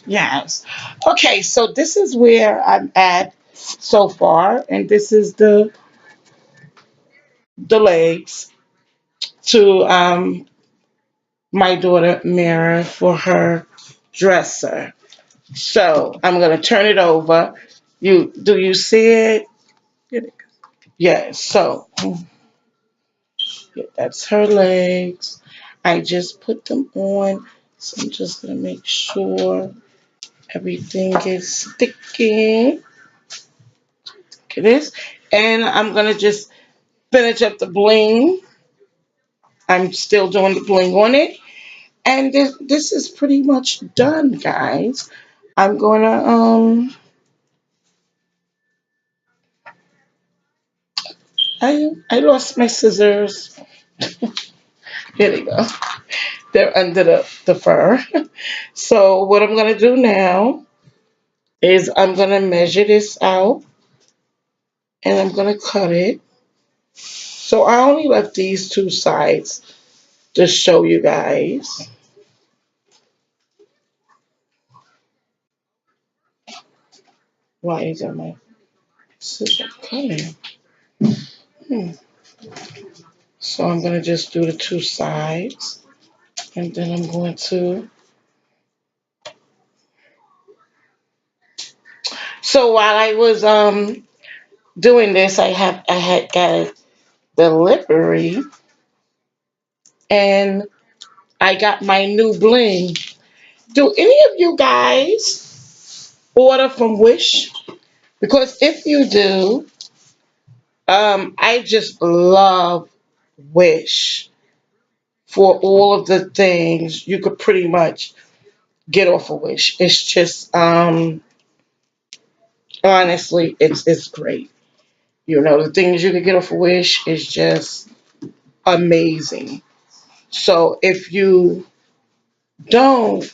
Yes. Okay, so this is where I'm at so far, and this is the legs to my daughter Mirror for her dresser. So I'm gonna turn it over. You see it? Yeah. So yeah, that's her legs. I just put them on. So I'm just gonna make sure everything is sticky. Look at this. And I'm gonna just finish up the bling. I'm still doing the bling on it. And this is pretty much done, guys. I'm gonna I lost my scissors. Here they go. They're under the fur. So what I'm gonna do now is I'm gonna measure this out and I'm gonna cut it. So I only left these two sides to show you guys. Why is that my scissor cutting? Hmm. So I'm gonna just do the two sides, and then I'm going to. So while I was doing this, I had got a delivery, and I got my new bling. Do any of you guys order from Wish? Because if you do, I just love Wish for all of the things you could pretty much get off of Wish. It's just honestly, it's great. You know, the things you can get off of Wish is just amazing. So if you don't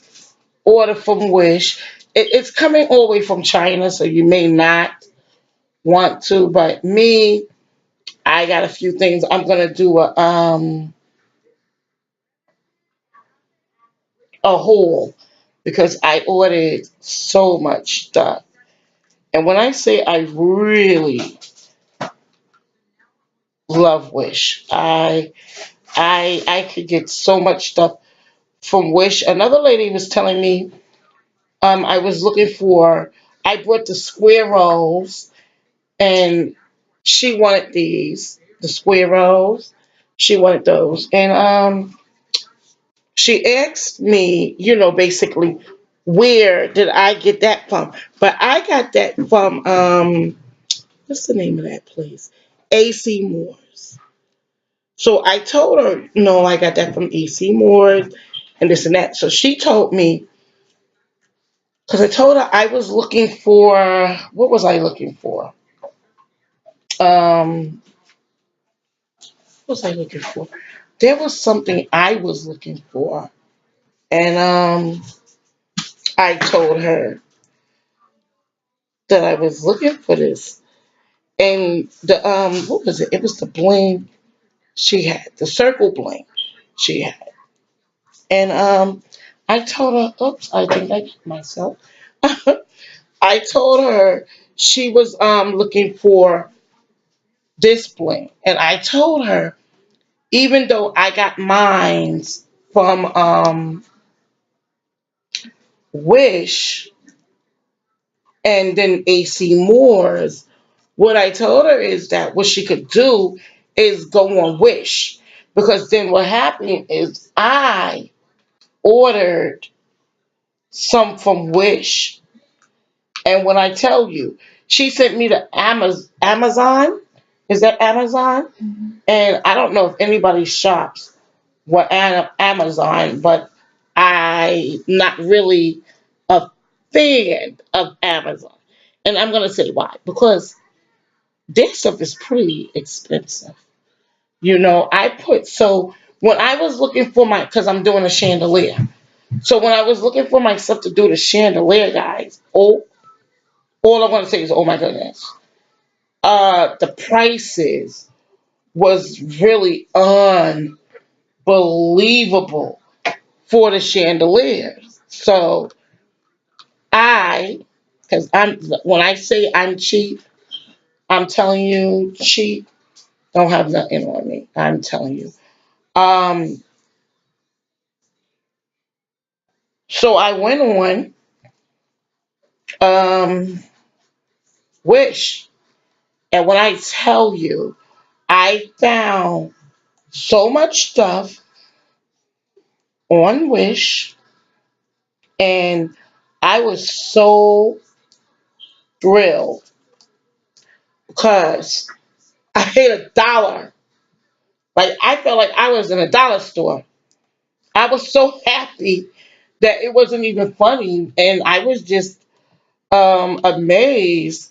order from Wish, it's coming all the way from China, so you may not want to. But me, I got a few things. I'm gonna do a haul because I ordered so much stuff. And when I say I really love Wish, I could get so much stuff from Wish. Another lady was telling me I was looking for. I bought the square rolls, and she wanted the square rolls. She wanted those, and she asked me, basically, where did I get that from? But I got that from what's the name of that place? AC Moore's. So I told her, no, I got that from AC Moore's and this and that. So she told me, because I told her I was looking for, what was I looking for? Um, what was I looking for? There was something I was looking for. And I told her that I was looking for this. And the what was it? It was the bling she had, the circle bling she had. And I told her, oops, I think I hit myself. I told her she was looking for this bling. And I told her, even though I got mines from Wish and then AC Moore's, what I told her is that what she could do is go on Wish. Because then what happened is I ordered some from Wish. And when I tell you, she sent me to Amazon. Is that Amazon? And I don't know if anybody shops with Amazon, but I'm not really a fan of Amazon. And I'm going to say why. Because their stuff is pretty expensive. So when I was looking for because I'm doing a chandelier. So when I was looking for my stuff to do the chandelier, guys, all I want to say is, oh my goodness. The prices was really unbelievable for the chandeliers. So I, because when I say I'm cheap, I'm telling you, cheap don't have nothing on me. I'm telling you. Um, so I went on Wish, and when I tell you, I found so much stuff on Wish, and I was so thrilled because I paid $1. Like I felt like I was in a dollar store. I was so happy that it wasn't even funny, and I was just amazed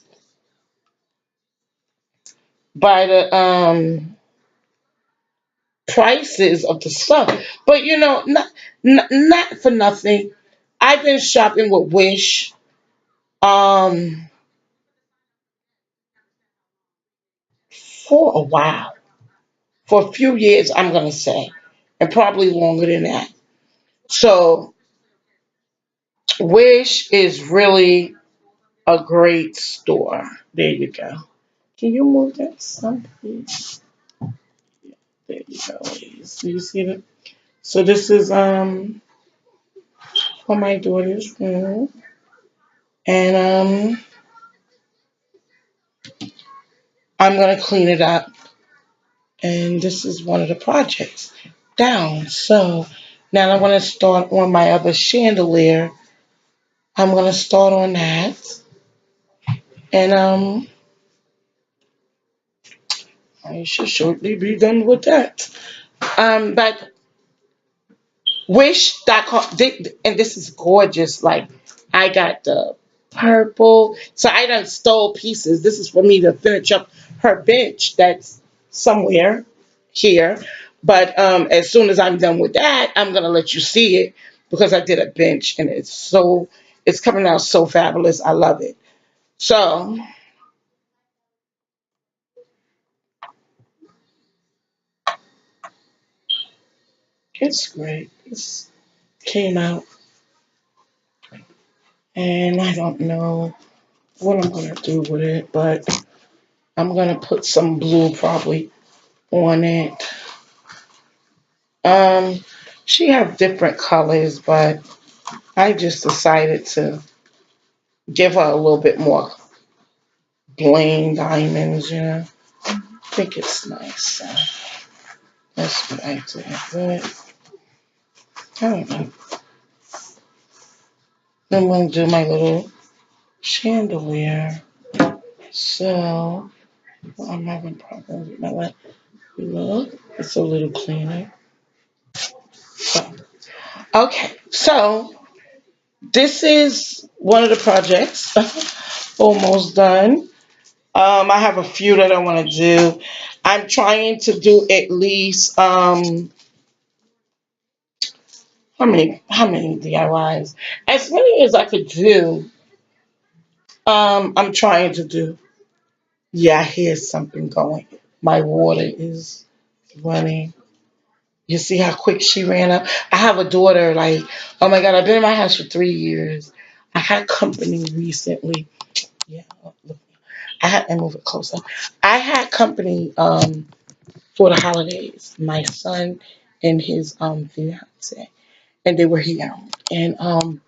by the prices of the stuff. But not for nothing. I've been shopping with Wish um, for a while, for a few years, I'm gonna say, and probably longer than that. So Wish is really a great store. There you go. Can you move that some, please? There you go, ladies. Do you see that? So this is for my daughter's room, and I'm gonna clean it up. And this is one of the projects down. So now I'm gonna start on my other chandelier. I'm gonna start on that, and I should shortly be done with that. But Wish.com, and this is gorgeous. Like I got the purple, so I done stole pieces. This is for me to finish up her bench that's somewhere here. But as soon as I'm done with that, I'm gonna let you see it because I did a bench and it's coming out so fabulous. I love it. So it's great. It came out, and I don't know what I'm gonna do with it, but I'm gonna put some blue probably on it. Um, she have different colors, but I just decided to give her a little bit more bling diamonds, you know. I think it's nice. So that's what I did. But I don't know. I'm gonna do my little chandelier. So I'm having problems with my light. Look, it's a little cleaner. So, okay, so this is one of the projects. Almost done. I have a few that I want to do. I'm trying to do at least how many DIYs? As many as I could do. I'm trying to do. Yeah, I hear something going. My water is running. You see how quick she ran up? I have a daughter, like, oh my God, I've been in my house for 3 years. I had company recently. Yeah, look, I had to move it closer. I had company for the holidays. My son and his fiance, and they were here, and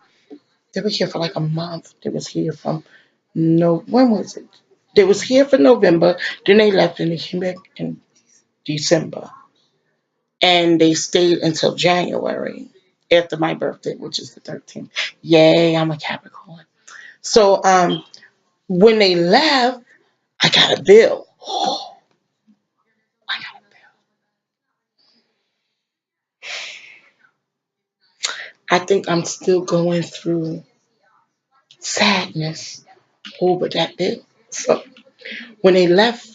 they were here for like a month. They was here from no, when was it? They was here for November, then they left and they came back in December, and they stayed until January after my birthday, which is the 13th. Yay, I'm a Capricorn. So when they left, I got a bill. I got a bill. I think I'm still going through sadness over that bill. So when they left,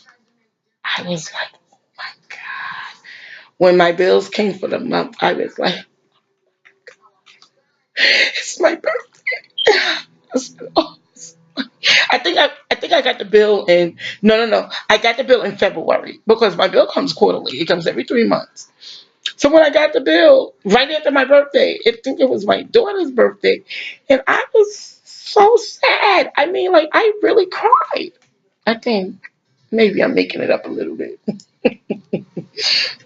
I was like, oh my God. When my bills came for the month, I was like, it's my birthday. I said, oh. I think I got the bill in no. I got the bill in February because my bill comes quarterly. It comes every 3 months. So when I got the bill right after my birthday, I think it was my daughter's birthday, and I was so sad. I mean, like, I really cried. I think maybe I'm making it up a little bit.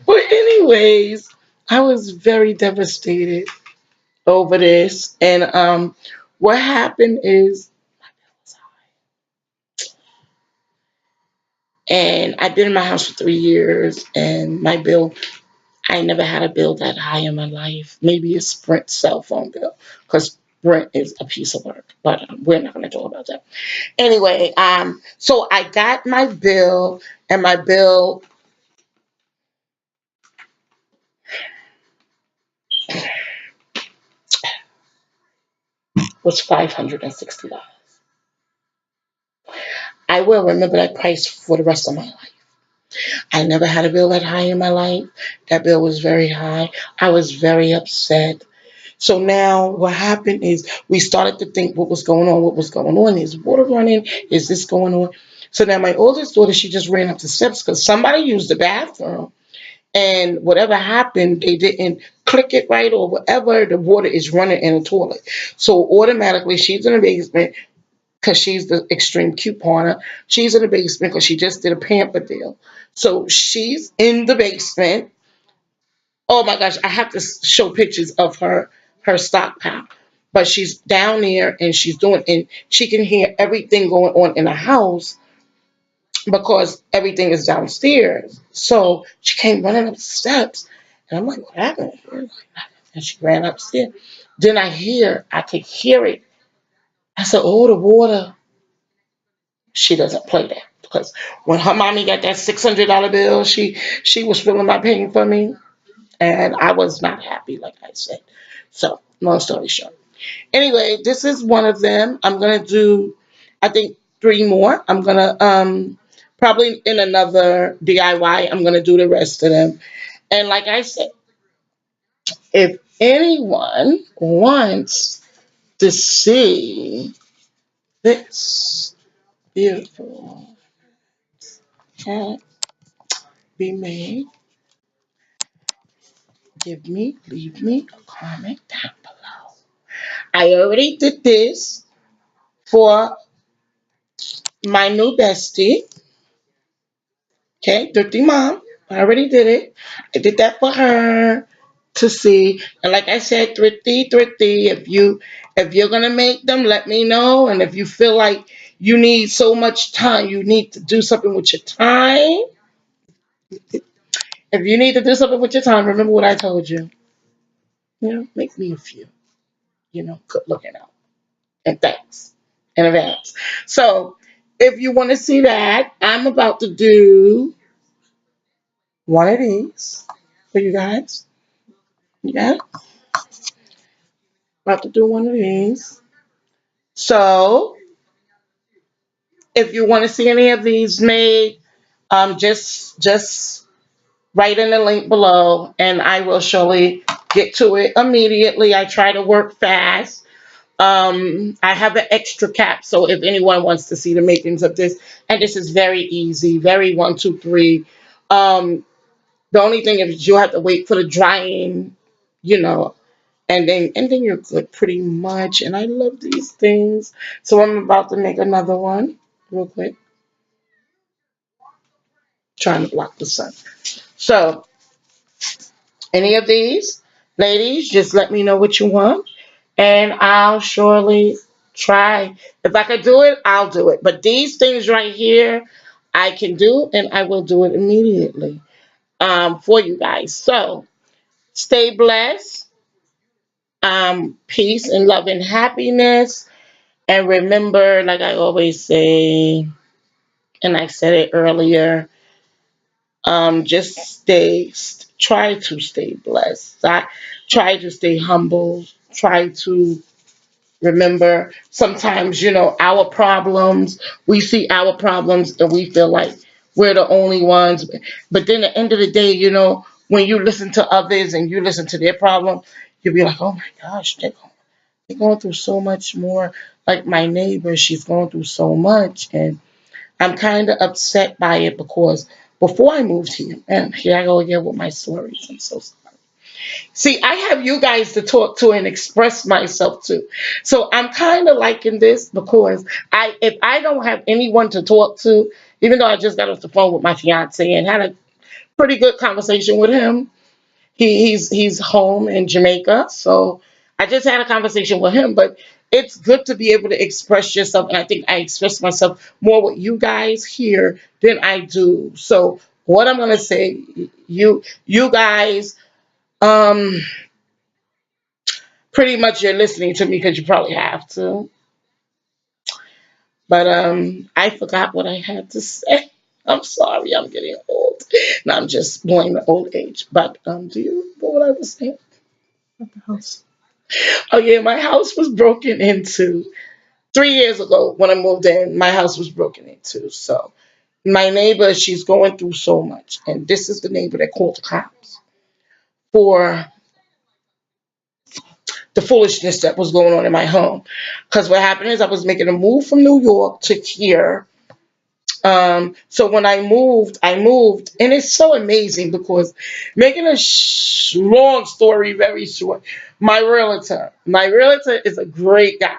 But anyways, I was very devastated over this. And what happened is, and I've been in my house for 3 years, and my bill, I never had a bill that high in my life. Maybe a Sprint cell phone bill, because Sprint is a piece of work. But we're not going to talk about that. Anyway, so I got my bill, and my bill was $560. I will remember that price for the rest of my life. I never had a bill that high in my life. That bill was very high. I was very upset. So now what happened is we started to think what was going on, what was going on. Is water running? Is this going on? So now my oldest daughter, she just ran up the steps because somebody used the bathroom. And whatever happened, they didn't click it right or whatever, the water is running in the toilet. So automatically she's in the basement because she's the extreme couponer. She's in the basement because she just did a pamper deal. So she's in the basement. Oh my gosh, I have to show pictures of her stockpile. But she's down there and she's doing, and she can hear everything going on in the house because everything is downstairs. So she came running up the steps, and I'm like, "What happened?" And she ran upstairs. Then I could hear it. I said, "Oh, the water." She doesn't play that because when her mommy got that $600 bill, she was feeling my pain for me, and I was not happy, like I said. So, long story short. Anyway, this is one of them. I'm gonna do, I think, three more. I'm gonna probably in another DIY. I'm gonna do the rest of them. And like I said, if anyone wants to see this beautiful cat be made, leave me a comment down below. I already did this for my new bestie. Okay, Dirty Mom. I already did it. I did that for her to see. And like I said, Thrifty, if you're gonna make them, let me know. And if you feel like you need so much time, you need to do something with your time. If you need to do something with your time, remember what I told you. Make me a few. Good looking out. And thanks in advance. So if you want to see that, I'm about to do one of these for you guys. Yeah, about to do one of these. So if you want to see any of these made, just write in the link below, and I will surely get to it immediately. I try to work fast. I have an extra cap, so if anyone wants to see the makings of this, and this is very easy, very 1, 2, 3. The only thing is you have to wait for the drying, you know, and then you're good pretty much. And I love these things. So I'm about to make another one real quick. Trying to block the sun. So any of these, ladies, just let me know what you want, and I'll surely try. If I could do it, I'll do it. But these things right here, I can do, and I will do it immediately for you guys. So stay blessed. Peace and love and happiness. And remember, like I always say, and I said it earlier, just try to stay blessed. Try to stay humble. Try to remember sometimes, our problems, we see our problems and we feel like we're the only ones. But then at the end of the day, when you listen to others and you listen to their problem, you'll be like, oh my gosh, they're going through so much more. Like my neighbor, she's going through so much. And I'm kind of upset by it because before I moved here, and here I go again with my stories. I'm so sorry. See, I have you guys to talk to and express myself to. So I'm kind of liking this because if I don't have anyone to talk to, even though I just got off the phone with my fiance and had a pretty good conversation with him. He's home in Jamaica, so I just had a conversation with him. But it's good to be able to express yourself, and I think I express myself more with you guys here than I do. So what I'm gonna say, you guys, um, pretty much you're listening to me because you probably have to. But I forgot what I had to say. I'm sorry, I'm getting old. No, I'm just blaming old age. But do you know what I was saying? House. Oh yeah, my house was broken into 3 years ago when I moved in. My house was broken into. So my neighbor, she's going through so much, and this is the neighbor that called the cops for the foolishness that was going on in my home. Because what happened is I was making a move from New York to here. So when I moved, and it's so amazing because making a long story very short, my realtor is a great guy.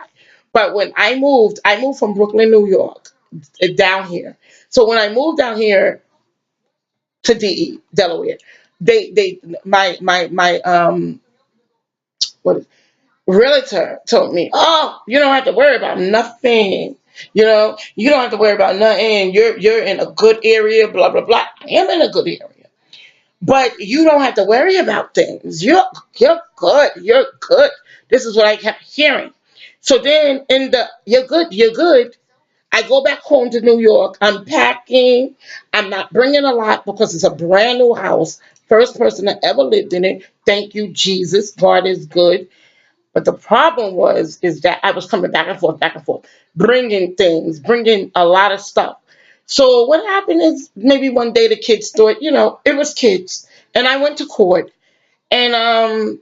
But when I moved from Brooklyn, New York, down here. So when I moved down here to DE, Delaware, they, my, what realtor told me, "Oh, you don't have to worry about nothing. You don't have to worry about nothing. You're in a good area, blah blah blah. I am in a good area, but you don't have to worry about things. You're good. You're good." This is what I kept hearing. So then, in the you're good. I go back home to New York. I'm packing. I'm not bringing a lot because it's a brand new house. First person that ever lived in it. Thank you, Jesus. God is good. But the problem is that I was coming back and forth, bringing things, bringing a lot of stuff. So what happened is maybe one day the kids thought, it was kids, and I went to court, and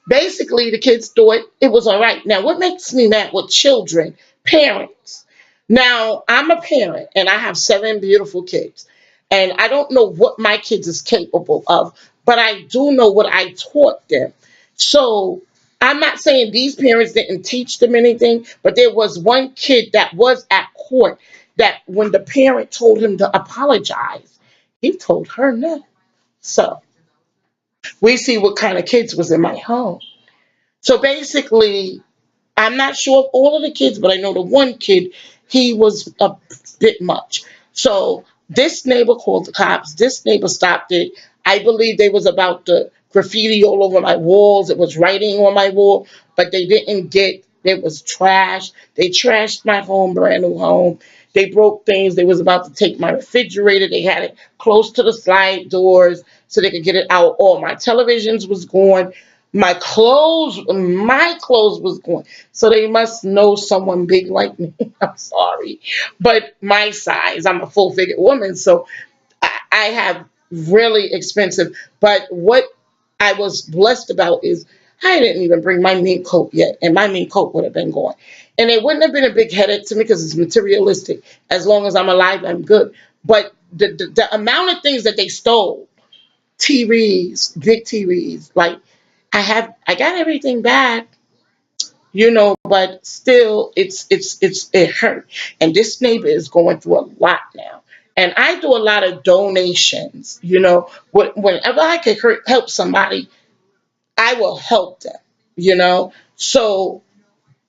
basically the kids thought it was all right. Now, what makes me mad with children, parents. Now, I'm a parent, and I have 7 beautiful kids, and I don't know what my kids is capable of, but I do know what I taught them. So I'm not saying these parents didn't teach them anything, but there was one kid that was at court that when the parent told him to apologize, he told her no. So we see what kind of kids was in my home. So basically, I'm not sure of all of the kids, but I know the one kid, he was a bit much. So this neighbor called the cops. This neighbor stopped it. I believe they was about to graffiti all over my walls. It was writing on my wall, but they didn't get, it was trash. They trashed my home, brand new home. They broke things. They was about to take my refrigerator. They had it close to the slide doors so they could get it out. All my televisions was gone. My clothes was gone. So they must know someone big like me. I'm sorry. But my size, I'm a full figure woman. So I have really expensive. But what I was blessed about is I didn't even bring my mink coat yet. And my mink coat would have been gone. And it wouldn't have been a big headache to me because it's materialistic. As long as I'm alive, I'm good. But the amount of things that they stole, TVs, big TVs, like I got everything back, but still it hurt. And this neighbor is going through a lot now. And I do a lot of donations, whenever I can help somebody, I will help them, So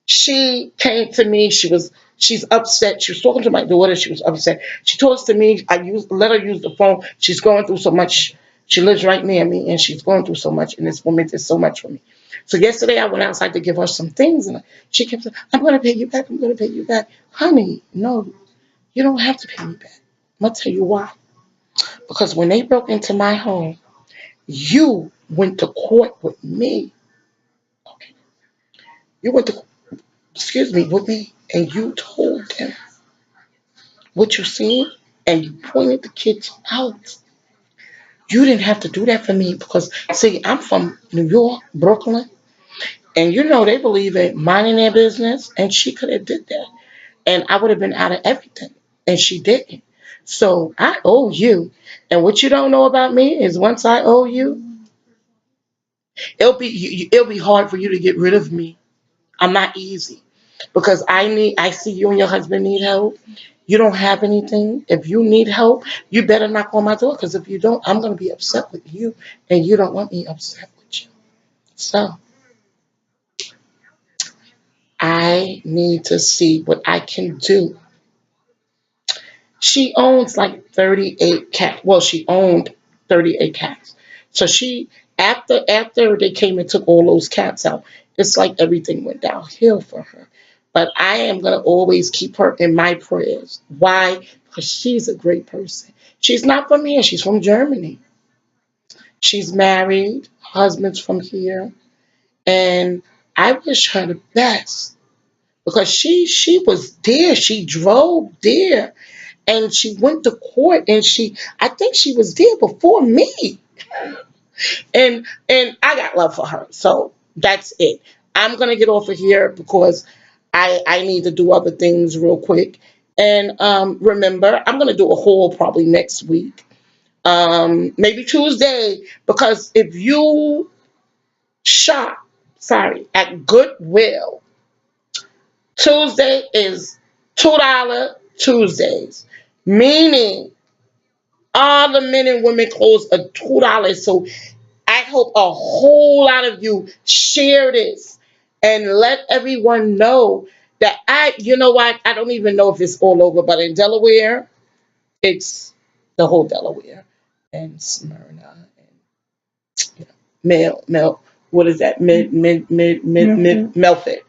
she came to me. She's upset. She was talking to my daughter. She was upset. She talks to me. Let her use the phone. She's going through so much. She lives right near me, and she's going through so much. And this woman did so much for me. So yesterday I went outside to give her some things, and she kept saying, "I'm going to pay you back. I'm going to pay you back." Honey, no, you don't have to pay me back. I'm going to tell you why. Because when they broke into my home, you went to court with me. Okay, you went to, excuse me, with me, and you told them what you seen, and you pointed the kids out. You didn't have to do that for me because, see, I'm from New York, Brooklyn, and they believe in minding their business, and she could have did that, and I would have been out of everything, and she didn't. So I owe you, and what you don't know about me is once I owe you, It'll be hard for you to get rid of me. I'm not easy because I see you and your husband need help. You don't have anything. If you need help, you better knock on my door because if you don't, I'm gonna be upset with you, and you don't want me upset with you. So I need to see what I can do. She owns like 38 cats. Well, she owned 38 cats. So she after they came and took all those cats out, it's like everything went downhill for her. But I am gonna always keep her in my prayers. Why? Because she's a great person. She's not from here, she's from Germany. She's married, husband's from here, and I wish her the best because she was there. She drove there and she went to court and I think she was there before me. And I got love for her. So that's it. I'm gonna get off of here because I need to do other things real quick. And remember, I'm gonna do a haul probably next week. Maybe Tuesday, because if you shop, sorry, at Goodwill, Tuesday is $2 Tuesdays, meaning all the men and women clothes are $2. So I hope a whole lot of you share this and let everyone know that you know what, I don't even know if it's all over, but in Delaware, it's the whole Delaware and Smyrna and what is that? Melford.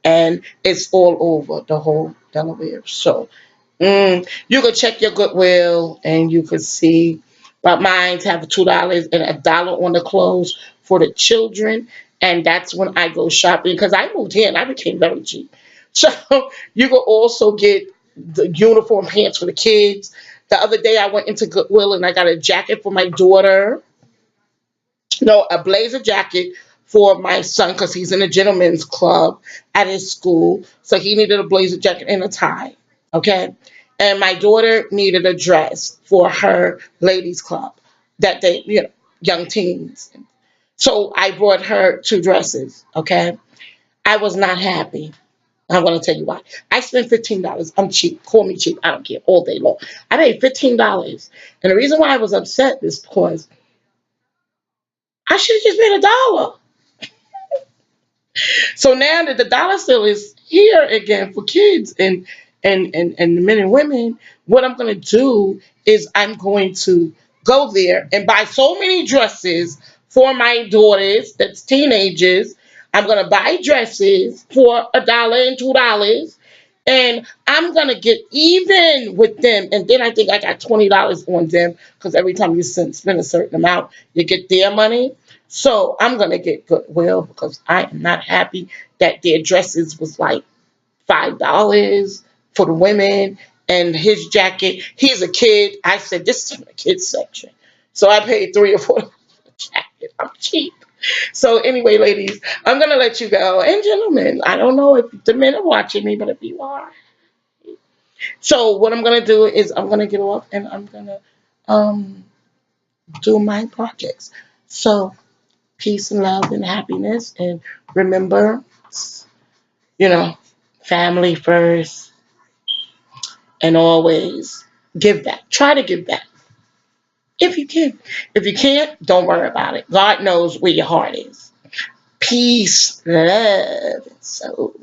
And it's all over the whole Delaware. So you could check your Goodwill and you could see. But mine have $2 and $1 on the clothes for the children. And that's when I go shopping because I moved here and I became very cheap. So you could also get the uniform pants for the kids. The other day I went into Goodwill and I got a jacket for my daughter. No, a blazer jacket for my son because he's in a gentleman's club at his school. So he needed a blazer jacket and a tie. Okay. And my daughter needed a dress for her ladies club that young teens. So I brought her two dresses. Okay. I was not happy. I'm going to tell you why. I spent $15. I'm cheap. Call me cheap. I don't care all day long. I paid $15. And the reason why I was upset is because I should have just paid $1. So now that the dollar still is here again for kids and the men and women, what I'm gonna do is I'm going to go there and buy so many dresses for my daughters that's teenagers. I'm gonna buy dresses for $1 and $2, and I'm gonna get even with them. And then I think I got $20 on them because every time you spend a certain amount, you get their money. So I'm gonna get Goodwill because I am not happy that their dresses was like $5 for the women and his jacket. He's a kid. I said this is from the kids section, so I paid $3 or $4 for the jacket. I'm cheap. So anyway, ladies, I'm gonna let you go. And gentlemen, I don't know if the men are watching me, but if you are, so what I'm gonna do is I'm gonna get off and I'm gonna um do my projects. So peace and love and happiness, and remember, you know, family first, and always give back. Try to give back if you can. If you can't, don't worry about it. God knows where your heart is. Peace, love, and soul.